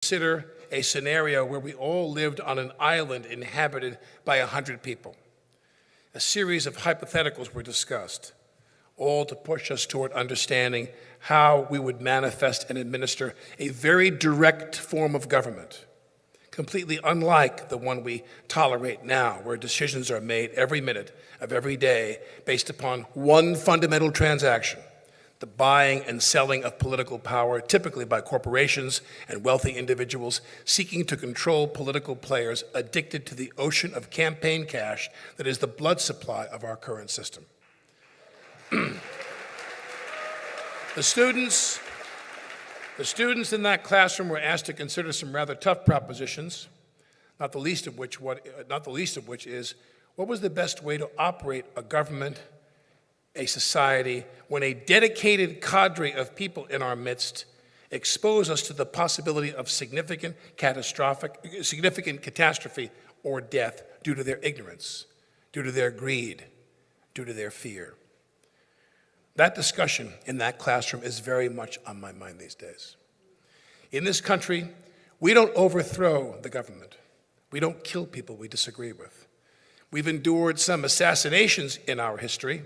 Consider a scenario where we all lived on an island inhabited by 100 people. A series of hypotheticals were discussed, all to push us toward understanding how we would manifest and administer a very direct form of government, completely unlike the one we tolerate now, where decisions are made every minute of every day based upon one fundamental transaction: the buying and selling of political power, typically by corporations and wealthy individuals seeking to control political players addicted to the ocean of campaign cash that is the blood supply of our current system. The students in that classroom were asked to consider some rather tough propositions, not the least of which is, what was the best way to operate a government, a society, when a dedicated cadre of people in our midst expose us to the possibility of significant catastrophe or death due to their ignorance, due to their greed, due to their fear. That discussion in that classroom is very much on my mind these days. In this country, we don't overthrow the government. We don't kill people we disagree with. We've endured some assassinations in our history,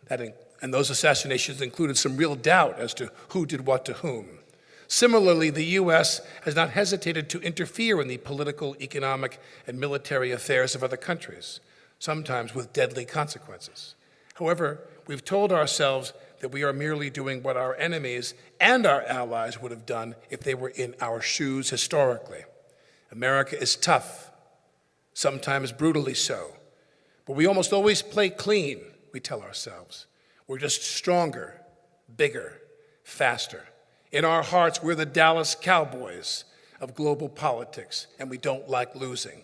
and those assassinations included some real doubt as to who did what to whom. Similarly, the U.S. has not hesitated to interfere in the political, economic, and military affairs of other countries, sometimes with deadly consequences. However, we've told ourselves that we are merely doing what our enemies and our allies would have done if they were in our shoes historically. America is tough, sometimes brutally so, but we almost always play clean, we tell ourselves. We're just stronger, bigger, faster. In our hearts, we're the Dallas Cowboys of global politics, and we don't like losing.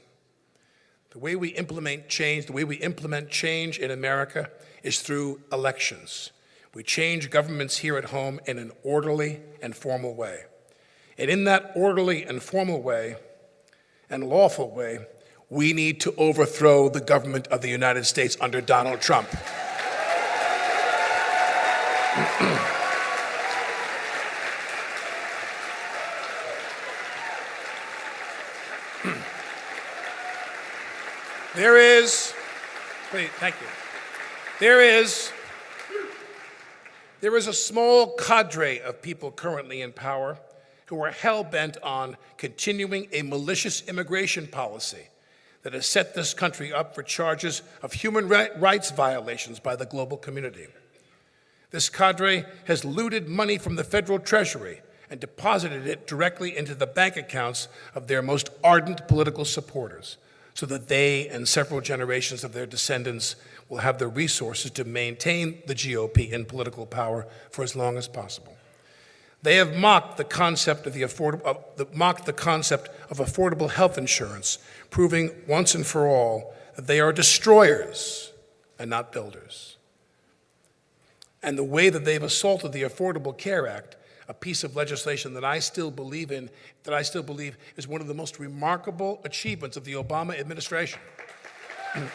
The way we implement change in America is through elections. We change governments here at home in an orderly and formal way. And in that orderly and formal way and lawful way, we need to overthrow the government of the United States under Donald Trump. There is a small cadre of people currently in power who are hell-bent on continuing a malicious immigration policy that has set this country up for charges of human rights violations by the global community. This cadre has looted money from the federal treasury and deposited it directly into the bank accounts of their most ardent political supporters, so that they and several generations of their descendants will have the resources to maintain the GOP in political power for as long as possible. They have mocked the concept of affordable health insurance, proving once and for all that they are destroyers and not builders. And the way that they've assaulted the Affordable Care Act, a piece of legislation that I still believe is one of the most remarkable achievements of the Obama administration,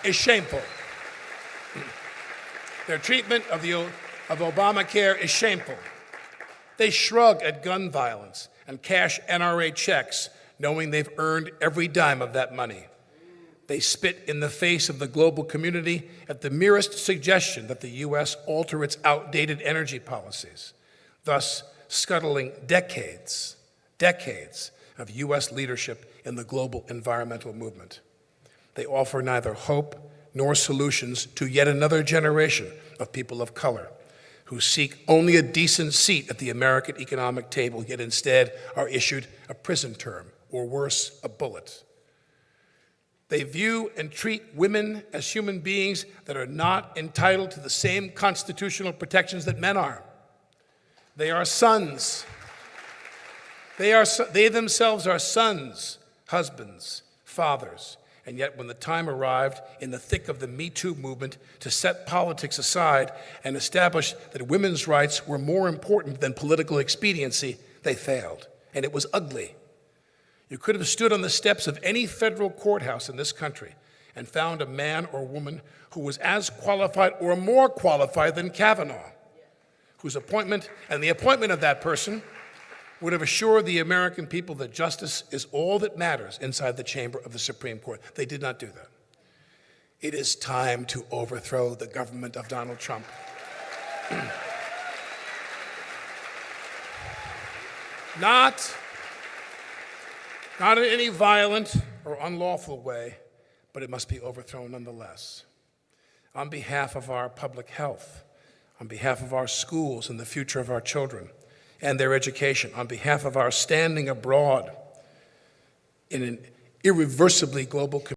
is shameful. Their treatment of Obamacare is shameful. They shrug at gun violence and cash NRA checks, knowing they've earned every dime of that money. They spit in the face of the global community at the merest suggestion that the U.S. alter its outdated energy policies, thus scuttling decades of U.S. leadership in the global environmental movement. They offer neither hope nor solutions to yet another generation of people of color who seek only a decent seat at the American economic table, yet instead are issued a prison term, or worse, a bullet. They view and treat women as human beings that are not entitled to the same constitutional protections that men are. They are sons. They themselves are sons, husbands, fathers. And yet when the time arrived in the thick of the Me Too movement to set politics aside and establish that women's rights were more important than political expediency, they failed. And it was ugly. You could have stood on the steps of any federal courthouse in this country and found a man or woman who was as qualified or more qualified than Kavanaugh, whose appointment and the appointment of that person would have assured the American people that justice is all that matters inside the chamber of the Supreme Court. They did not do that. It is time to overthrow the government of Donald Trump. Not in any violent or unlawful way, but it must be overthrown nonetheless. On behalf of our public health, on behalf of our schools and the future of our children and their education, on behalf of our standing abroad in an irreversibly global community,